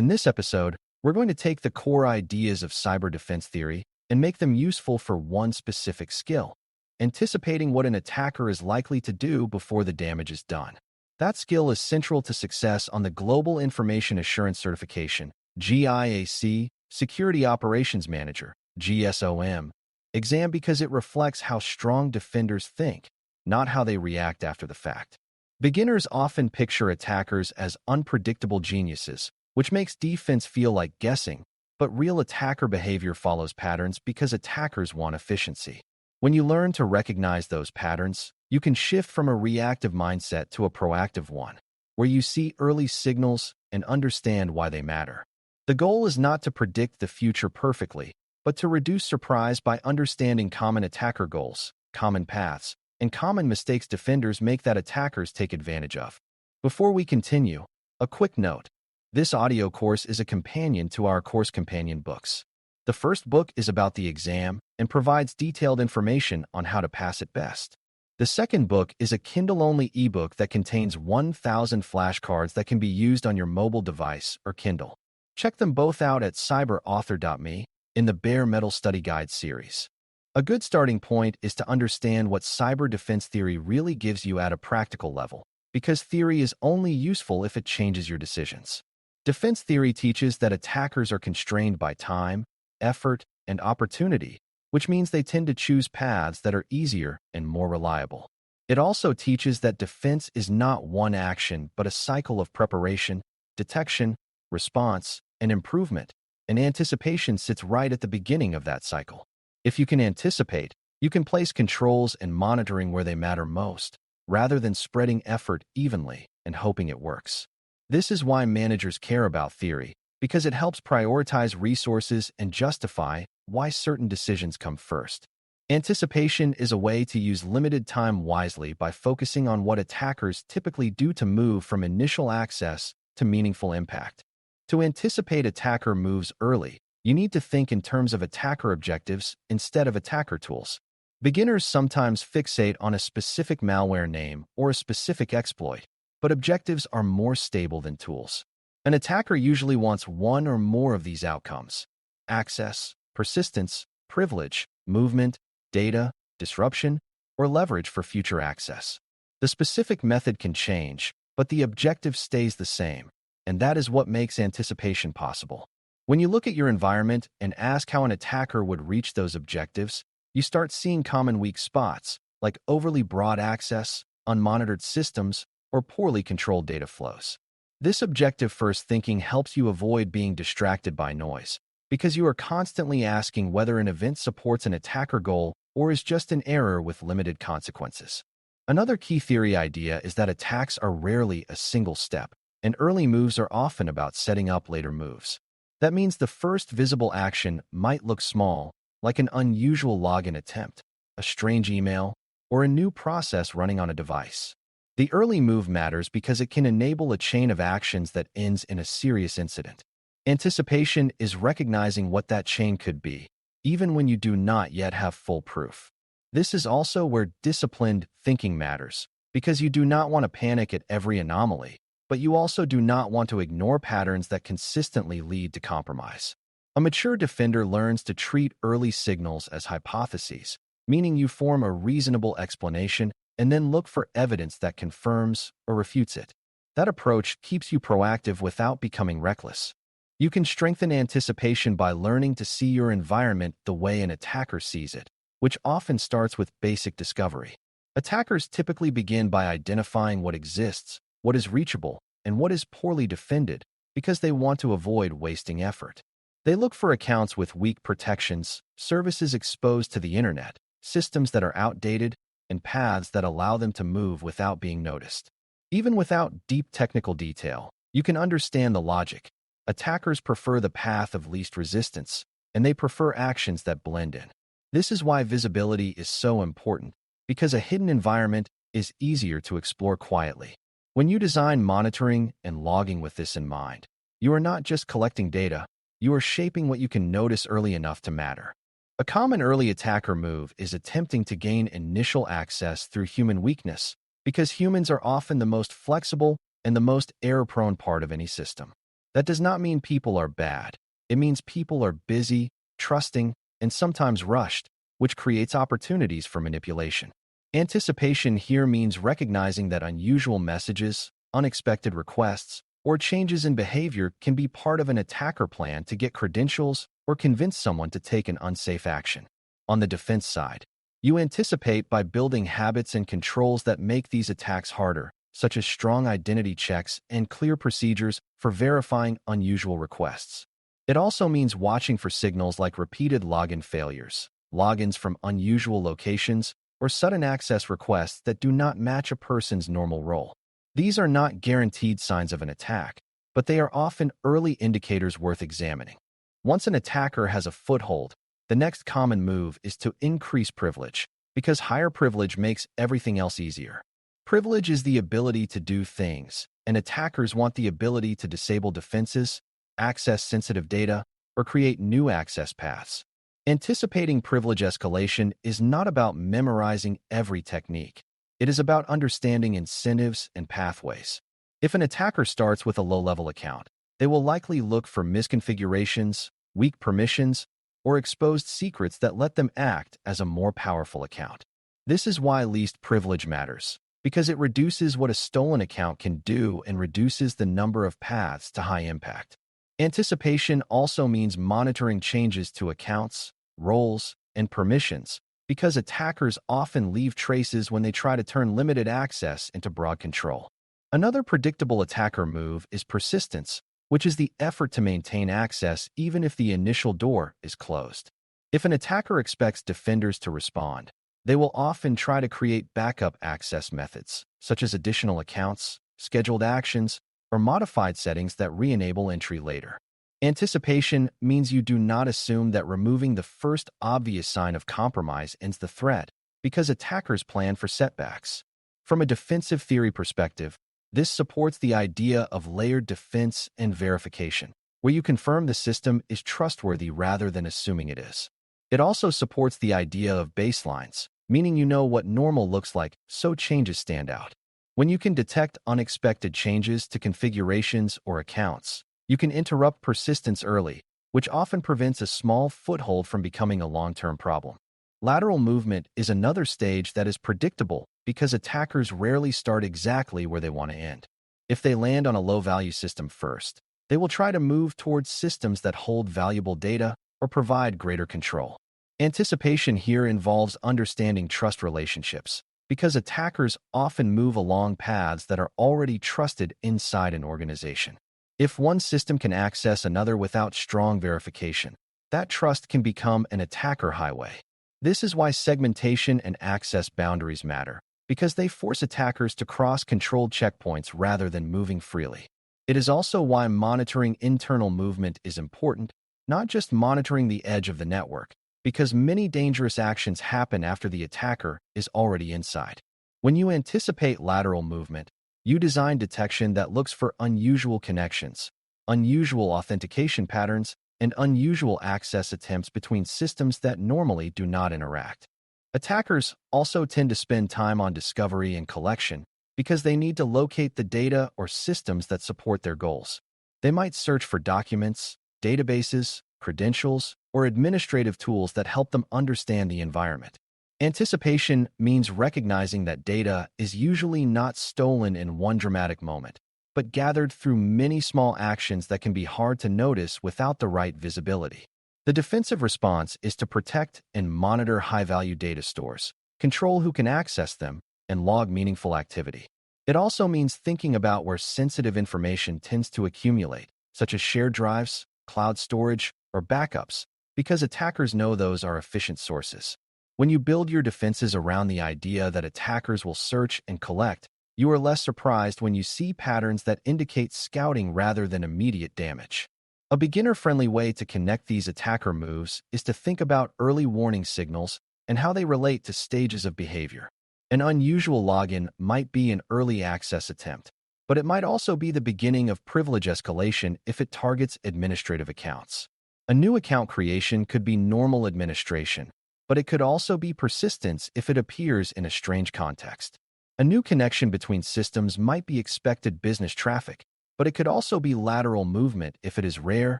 In this episode, we're going to take the core ideas of cyber defense theory and make them useful for one specific skill, anticipating what an attacker is likely to do before the damage is done. That skill is central to success on the Global Information Assurance Certification, GIAC, Security Operations Manager, GSOM, exam because it reflects how strong defenders think, not how they react after the fact. Beginners often picture attackers as unpredictable geniuses, which makes defense feel like guessing, but real attacker behavior follows patterns because attackers want efficiency. When you learn to recognize those patterns, you can shift from a reactive mindset to a proactive one, where you see early signals and understand why they matter. The goal is not to predict the future perfectly, but to reduce surprise by understanding common attacker goals, common paths, and common mistakes defenders make that attackers take advantage of. Before we continue, a quick note. This audio course is a companion to our course companion books. The first book is about the exam and provides detailed information on how to pass it best. The second book is a Kindle-only ebook that contains 1,000 flashcards that can be used on your mobile device or Kindle. Check them both out at cyber.author.me in the Bare Metal Study Guide series. A good starting point is to understand what cyber defense theory really gives you at a practical level, because theory is only useful if it changes your decisions. Defense theory teaches that attackers are constrained by time, effort, and opportunity, which means they tend to choose paths that are easier and more reliable. It also teaches that defense is not one action but a cycle of preparation, detection, response, and improvement, and anticipation sits right at the beginning of that cycle. If you can anticipate, you can place controls and monitoring where they matter most, rather than spreading effort evenly and hoping it works. This is why managers care about theory, because it helps prioritize resources and justify why certain decisions come first. Anticipation is a way to use limited time wisely by focusing on what attackers typically do to move from initial access to meaningful impact. To anticipate attacker moves early, you need to think in terms of attacker objectives instead of attacker tools. Beginners sometimes fixate on a specific malware name or a specific exploit, but objectives are more stable than tools. An attacker usually wants one or more of these outcomes: access, persistence, privilege, movement, data, disruption, or leverage for future access. The specific method can change, but the objective stays the same, and that is what makes anticipation possible. When you look at your environment and ask how an attacker would reach those objectives, you start seeing common weak spots, like overly broad access, unmonitored systems, or poorly controlled data flows. This objective-first thinking helps you avoid being distracted by noise, because you are constantly asking whether an event supports an attacker goal or is just an error with limited consequences. Another key theory idea is that attacks are rarely a single step, and early moves are often about setting up later moves. That means the first visible action might look small, like an unusual login attempt, a strange email, or a new process running on a device. The early move matters because it can enable a chain of actions that ends in a serious incident. Anticipation is recognizing what that chain could be, even when you do not yet have full proof. This is also where disciplined thinking matters, because you do not want to panic at every anomaly, but you also do not want to ignore patterns that consistently lead to compromise. A mature defender learns to treat early signals as hypotheses, meaning you form a reasonable explanation and then look for evidence that confirms or refutes it. That approach keeps you proactive without becoming reckless. You can strengthen anticipation by learning to see your environment the way an attacker sees it, which often starts with basic discovery. Attackers typically begin by identifying what exists, what is reachable, and what is poorly defended, because they want to avoid wasting effort. They look for accounts with weak protections, services exposed to the internet, systems that are outdated, and paths that allow them to move without being noticed. Even without deep technical detail, you can understand the logic. Attackers prefer the path of least resistance, and they prefer actions that blend in. This is why visibility is so important, because a hidden environment is easier to explore quietly. When you design monitoring and logging with this in mind, you are not just collecting data, you are shaping what you can notice early enough to matter. A common early attacker move is attempting to gain initial access through human weakness, because humans are often the most flexible and the most error-prone part of any system. That does not mean people are bad. It means people are busy, trusting, and sometimes rushed, which creates opportunities for manipulation. Anticipation here means recognizing that unusual messages, unexpected requests, or changes in behavior can be part of an attacker plan to get credentials or convince someone to take an unsafe action. On the defense side, you anticipate by building habits and controls that make these attacks harder, such as strong identity checks and clear procedures for verifying unusual requests. It also means watching for signals like repeated login failures, logins from unusual locations, or sudden access requests that do not match a person's normal role. These are not guaranteed signs of an attack, but they are often early indicators worth examining. Once an attacker has a foothold, the next common move is to increase privilege, because higher privilege makes everything else easier. Privilege is the ability to do things, and attackers want the ability to disable defenses, access sensitive data, or create new access paths. Anticipating privilege escalation is not about memorizing every technique. It is about understanding incentives and pathways. If an attacker starts with a low-level account, they will likely look for misconfigurations, weak permissions, or exposed secrets that let them act as a more powerful account. This is why least privilege matters, because it reduces what a stolen account can do and reduces the number of paths to high impact. Anticipation also means monitoring changes to accounts, roles, and permissions, because attackers often leave traces when they try to turn limited access into broad control. Another predictable attacker move is persistence, which is the effort to maintain access even if the initial door is closed. If an attacker expects defenders to respond, they will often try to create backup access methods, such as additional accounts, scheduled actions, or modified settings that re-enable entry later. Anticipation means you do not assume that removing the first obvious sign of compromise ends the threat, because attackers plan for setbacks. From a defensive theory perspective, this supports the idea of layered defense and verification, where you confirm the system is trustworthy rather than assuming it is. It also supports the idea of baselines, meaning you know what normal looks like, so changes stand out. When you can detect unexpected changes to configurations or accounts, you can interrupt persistence early, which often prevents a small foothold from becoming a long-term problem. Lateral movement is another stage that is predictable because attackers rarely start exactly where they want to end. If they land on a low-value system first, they will try to move towards systems that hold valuable data or provide greater control. Anticipation here involves understanding trust relationships, because attackers often move along paths that are already trusted inside an organization. If one system can access another without strong verification, that trust can become an attacker highway. This is why segmentation and access boundaries matter, because they force attackers to cross controlled checkpoints rather than moving freely. It is also why monitoring internal movement is important, not just monitoring the edge of the network, because many dangerous actions happen after the attacker is already inside. When you anticipate lateral movement, you design detection that looks for unusual connections, unusual authentication patterns, and unusual access attempts between systems that normally do not interact. Attackers also tend to spend time on discovery and collection because they need to locate the data or systems that support their goals. They might search for documents, databases, credentials, or administrative tools that help them understand the environment. Anticipation means recognizing that data is usually not stolen in one dramatic moment, but gathered through many small actions that can be hard to notice without the right visibility. The defensive response is to protect and monitor high-value data stores, control who can access them, and log meaningful activity. It also means thinking about where sensitive information tends to accumulate, such as shared drives, cloud storage, or backups, because attackers know those are efficient sources. When you build your defenses around the idea that attackers will search and collect, you are less surprised when you see patterns that indicate scouting rather than immediate damage. A beginner-friendly way to connect these attacker moves is to think about early warning signals and how they relate to stages of behavior. An unusual login might be an early access attempt, but it might also be the beginning of privilege escalation if it targets administrative accounts. A new account creation could be normal administration, but it could also be persistence if it appears in a strange context. A new connection between systems might be expected business traffic, but it could also be lateral movement if it is rare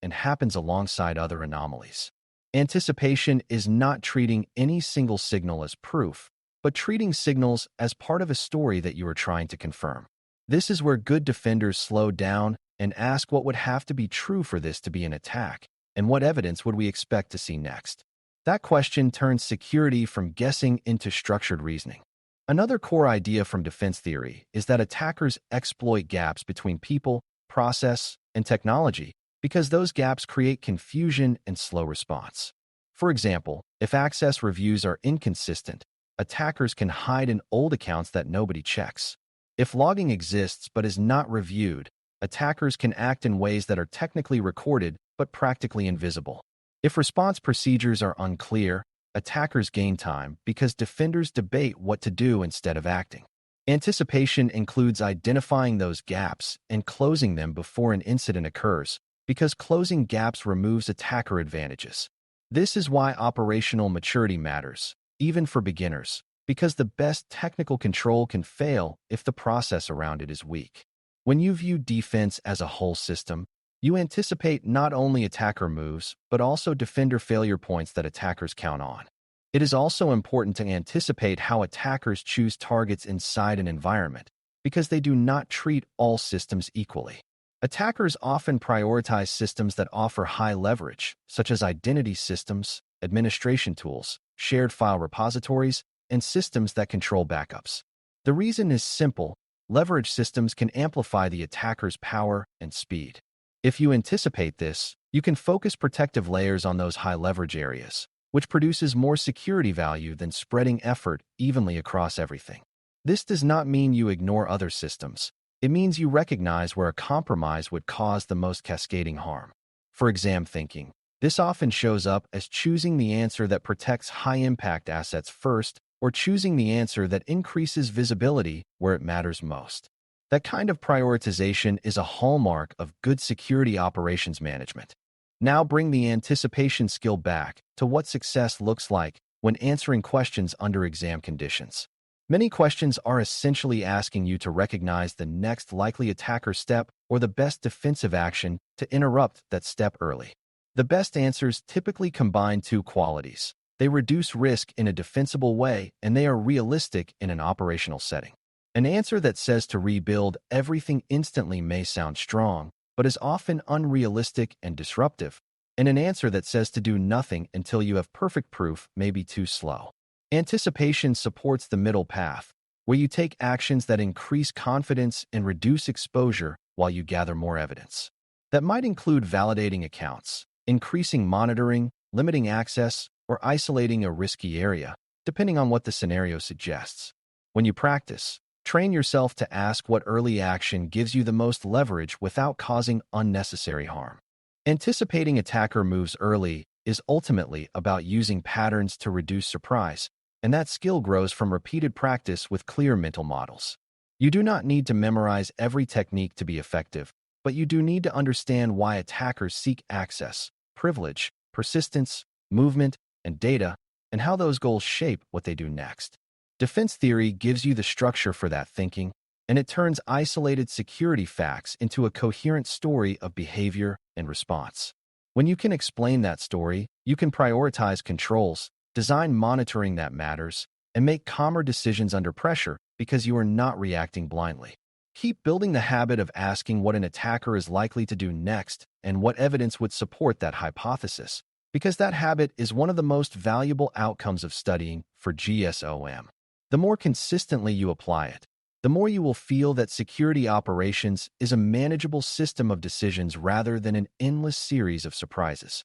and happens alongside other anomalies. Anticipation is not treating any single signal as proof, but treating signals as part of a story that you are trying to confirm. This is where good defenders slow down and ask what would have to be true for this to be an attack, and what evidence would we expect to see next. That question turns security from guessing into structured reasoning. Another core idea from defense theory is that attackers exploit gaps between people, process, and technology because those gaps create confusion and slow response. For example, if access reviews are inconsistent, attackers can hide in old accounts that nobody checks. If logging exists but is not reviewed, attackers can act in ways that are technically recorded but practically invisible. If response procedures are unclear, attackers gain time because defenders debate what to do instead of acting. Anticipation includes identifying those gaps and closing them before an incident occurs, because closing gaps removes attacker advantages. This is why operational maturity matters, even for beginners, because the best technical control can fail if the process around it is weak. When you view defense as a whole system, you anticipate not only attacker moves, but also defender failure points that attackers count on. It is also important to anticipate how attackers choose targets inside an environment, because they do not treat all systems equally. Attackers often prioritize systems that offer high leverage, such as identity systems, administration tools, shared file repositories, and systems that control backups. The reason is simple: leverage systems can amplify the attacker's power and speed. If you anticipate this, you can focus protective layers on those high-leverage areas, which produces more security value than spreading effort evenly across everything. This does not mean you ignore other systems. It means you recognize where a compromise would cause the most cascading harm. For exam thinking, this often shows up as choosing the answer that protects high-impact assets first, or choosing the answer that increases visibility where it matters most. That kind of prioritization is a hallmark of good security operations management. Now bring the anticipation skill back to what success looks like when answering questions under exam conditions. Many questions are essentially asking you to recognize the next likely attacker step or the best defensive action to interrupt that step early. The best answers typically combine two qualities. They reduce risk in a defensible way, and they are realistic in an operational setting. An answer that says to rebuild everything instantly may sound strong, but is often unrealistic and disruptive, and an answer that says to do nothing until you have perfect proof may be too slow. Anticipation supports the middle path, where you take actions that increase confidence and reduce exposure while you gather more evidence. That might include validating accounts, increasing monitoring, limiting access, or isolating a risky area, depending on what the scenario suggests. When you practice, train yourself to ask what early action gives you the most leverage without causing unnecessary harm. Anticipating attacker moves early is ultimately about using patterns to reduce surprise, and that skill grows from repeated practice with clear mental models. You do not need to memorize every technique to be effective, but you do need to understand why attackers seek access, privilege, persistence, movement, and data, and how those goals shape what they do next. Defense theory gives you the structure for that thinking, and it turns isolated security facts into a coherent story of behavior and response. When you can explain that story, you can prioritize controls, design monitoring that matters, and make calmer decisions under pressure because you are not reacting blindly. Keep building the habit of asking what an attacker is likely to do next and what evidence would support that hypothesis, because that habit is one of the most valuable outcomes of studying for GSOM. The more consistently you apply it, the more you will feel that security operations is a manageable system of decisions rather than an endless series of surprises.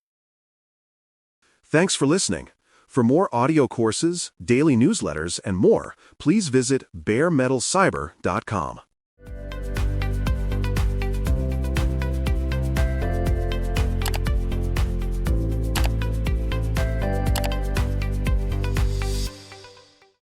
Thanks for listening. For more audio courses, daily newsletters, and more, please visit BareMetalCyber.com.